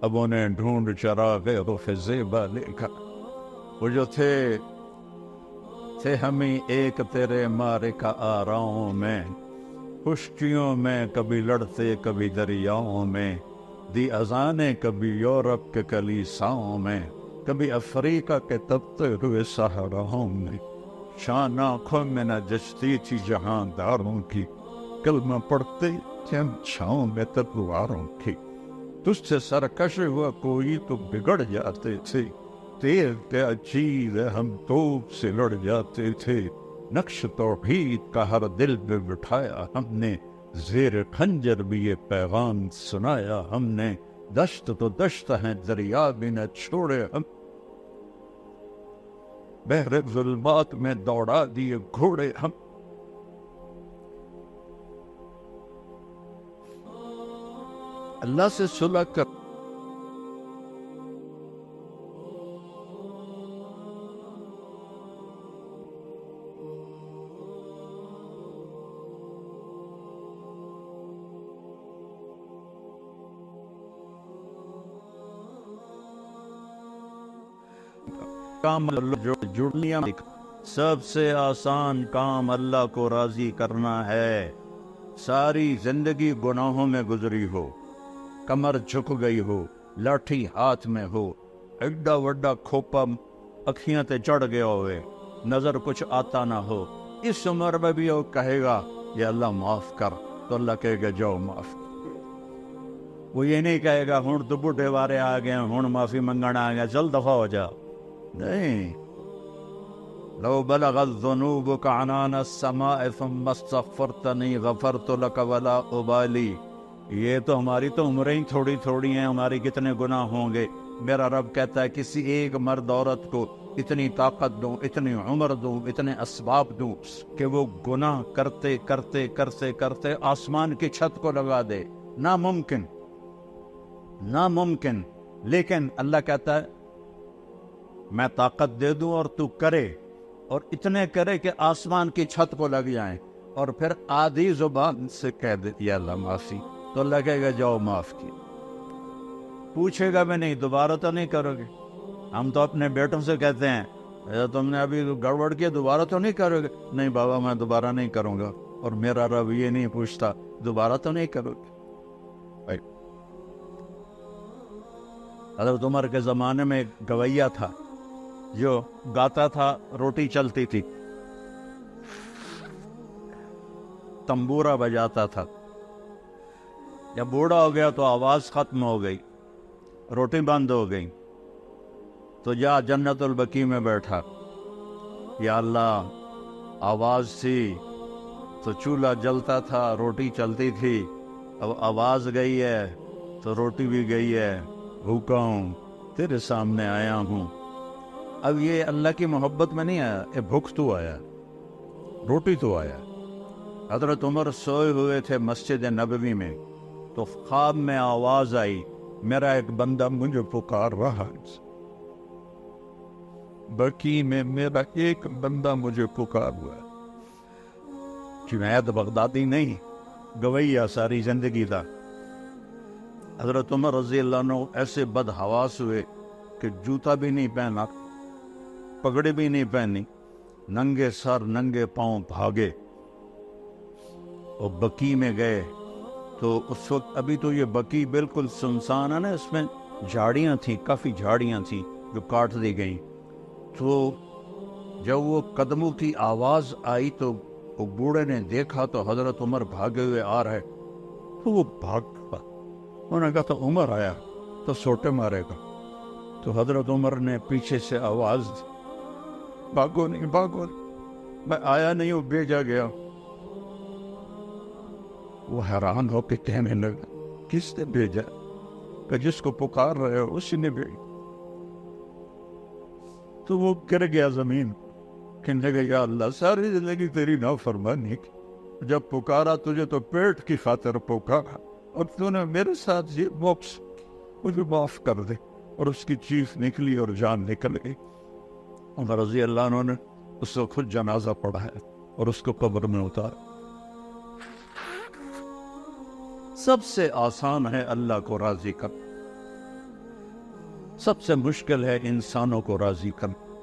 اب انہیں ڈھونڈ چراغ رخ زیبا لے کر. وہ جو تھے ہمیں ایک تیرے مارکہ آراؤں میں، خشکیوں میں کبھی لڑتے کبھی دریاؤں میں، دی اذانیں کبھی یورپ کے کلیساؤں میں، کبھی افریقہ کے تبتے ہوئے صحراؤں میں. شان آنکھوں میں نہ جچتی تھی جہانداروں کی، کلمہ پڑھتے تھے ہم چھاؤں میں تلواروں کی. تجھ سے سرکش ہوا کوئی تو بگڑ جاتے تھے، تیر کیا چیز ہے ہم توپ سے لڑ جاتے تھے. نقش توحید کا ہر دل میں بٹھایا ہم نے، زیر خنجر بھی یہ پیغام سنایا ہم نے. دشت تو دشت ہیں دریا بھی نہ چھوڑے ہم، بحر ظلمات میں دوڑا دیے گھوڑے ہم. اللہ سے صلح کر. کام جڑنیاں، سب سے آسان کام اللہ کو راضی کرنا ہے. ساری زندگی گناہوں میں گزری ہو، کمر جھک گئی ہو، لاٹھی ہاتھ میں ہو، ایڈا وڈا کھوپا اکھیاں تے چڑھ گیا ہوئے، نظر کچھ آتا نہ ہو، اس عمر میں بھی وہ کہے گا یا اللہ معاف کر، تو اللہ کہے گا جاؤ معاف. وہ یہ نہیں کہے گا ہون تو بڈھے وارے آ گئے ہون معافی منگنا آ گیا چل دفعہ ہو جا. نہیں، لو بلغت ذنوبك عنان السماء ثم استغفرتنی غفرت لك ولا ابالی. یہ تو ہماری تو عمریں ہی تھوڑی تھوڑی ہیں، ہماری کتنے گناہ ہوں گے. میرا رب کہتا ہے کسی ایک مرد عورت کو اتنی طاقت دوں، اتنی عمر دوں، اتنے اسباب دوں کہ وہ گناہ کرتے کرتے کرتے کرتے آسمان کی چھت کو لگا دے. ناممکن، ناممکن. لیکن اللہ کہتا ہے میں طاقت دے دوں اور تو کرے، اور اتنے کرے کہ آسمان کی چھت کو لگ جائیں، اور پھر آدھی زبان سے کہہ دے یا اللہ معافی، تو لگے گا جاؤ معاف کیا. پوچھے گا میں نہیں دوبارہ تو نہیں کرو گے. ہم تو اپنے بیٹوں سے کہتے ہیں تم نے ابھی گڑبڑ کیا دوبارہ تو نہیں کرو گے. نہیں بابا میں دوبارہ نہیں کروں گا. اور میرا رب یہ نہیں پوچھتا دوبارہ تو نہیں کرو گے. حضرت عمر کے زمانے میں ایک گویا تھا جو گاتا تھا، روٹی چلتی تھی، تنبورہ بجاتا تھا. جب بوڑھا ہو گیا تو آواز ختم ہو گئی، روٹی بند ہو گئی، تو جا جنت البقیع میں بیٹھا. یا اللہ آواز تھی تو چولہا جلتا تھا، روٹی چلتی تھی، اب آواز گئی ہے تو روٹی بھی گئی ہے، بھوکا ہوں، تیرے سامنے آیا ہوں۔ اب یہ اللہ کی محبت میں نہیں آیا، یہ بھوک تو آیا، روٹی تو آیا۔ حضرت عمر سوئے ہوئے تھے مسجد نبوی میں، تو خواب میں آواز آئی، میرا ایک بندہ مجھے پکار رہا ہے، بقی میں میرا ایک بندہ مجھے پکار ہوا ہے۔ جنید بغدادی نہیں، گویا ساری زندگی تھا۔ حضرت عمر رضی اللہ عنہ ایسے بد حواس ہوئے کہ جوتا بھی نہیں پہنا، پگڑی بھی نہیں پہنی، ننگے سر ننگے پاؤں بھاگے اور بقی میں گئے۔ تو اس وقت ابھی تو یہ بقی بالکل سنسان ہے نا، اس میں جھاڑیاں تھیں، کافی جھاڑیاں تھیں جو کاٹ دی گئیں۔ تو جب وہ قدموں کی آواز آئی تو وہ بوڑھے نے دیکھا تو حضرت عمر بھاگے ہوئے آ رہے، تو وہ بھاگ پا، انہوں نے کہا تو عمر آیا تو سوٹے مارے گا۔ تو حضرت عمر نے پیچھے سے آواز دی، بھاگو نہیں، بھاگو نہیں، میں آیا نہیں ہوں، بھیجا گیا۔ وہ حیران ہو کے کہنے لگا، کس نے بھیجا؟ کہ جس کو پکار رہے ہو اسی نے بھیجا۔ تو وہ گر گیا زمین، کہنے لگا یا اللہ ساری زندگی تیری نافرمانی کی، جب پکارا تجھے تو پیٹ کی خاطر پکارا، اور تو نے میرے ساتھ یہ بوکس، مجھے معاف کر دے۔ اور اس کی چیخ نکلی اور جان نکل گئی۔ عمر رضی اللہ عنہ نے اس کو خود جنازہ پڑھایا اور اس کو قبر میں اتارا۔ سب سے آسان ہے اللہ کو راضی کرنا، سب سے مشکل ہے انسانوں کو راضی کرنا۔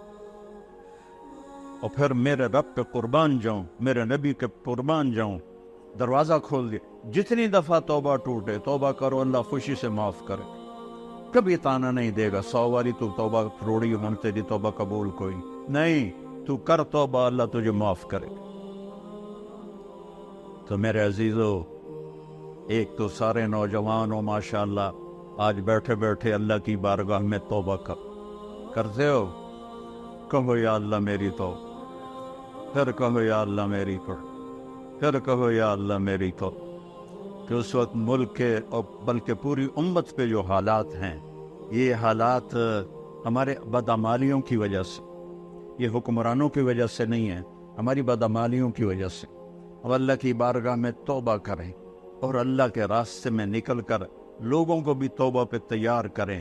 اور پھر میرے رب پہ قربان جاؤں، میرے نبی کے قربان جاؤں، دروازہ کھول دے، جتنی دفعہ توبہ ٹوٹے توبہ کرو، اللہ خوشی سے معاف کرے، کبھی تانا نہیں دے گا 100 باری تو توبہ روڑی ہم تیری توبہ قبول کوئی نہیں، تو کر توبہ، اللہ تجھے معاف کرے۔ تو میرے عزیزو، ایک تو سارے نوجوانوں ماشاءاللہ آج بیٹھے بیٹھے اللہ کی بارگاہ میں توبہ کرتے ہو، کہو یا اللہ میری توبہ، پھر کہو یا اللہ میری توبہ، پھر کہو یا اللہ میری توبہ۔ کہ اس وقت ملک کے اور بلکہ پوری امت پہ جو حالات ہیں، یہ حالات ہمارے بدعمالیوں کی وجہ سے، یہ حکمرانوں کی وجہ سے نہیں ہے، ہماری بدعمالیوں کی وجہ سے۔ اب اللہ کی بارگاہ میں توبہ کریں اور اللہ کے راستے میں نکل کر لوگوں کو بھی توبہ پہ تیار کریں۔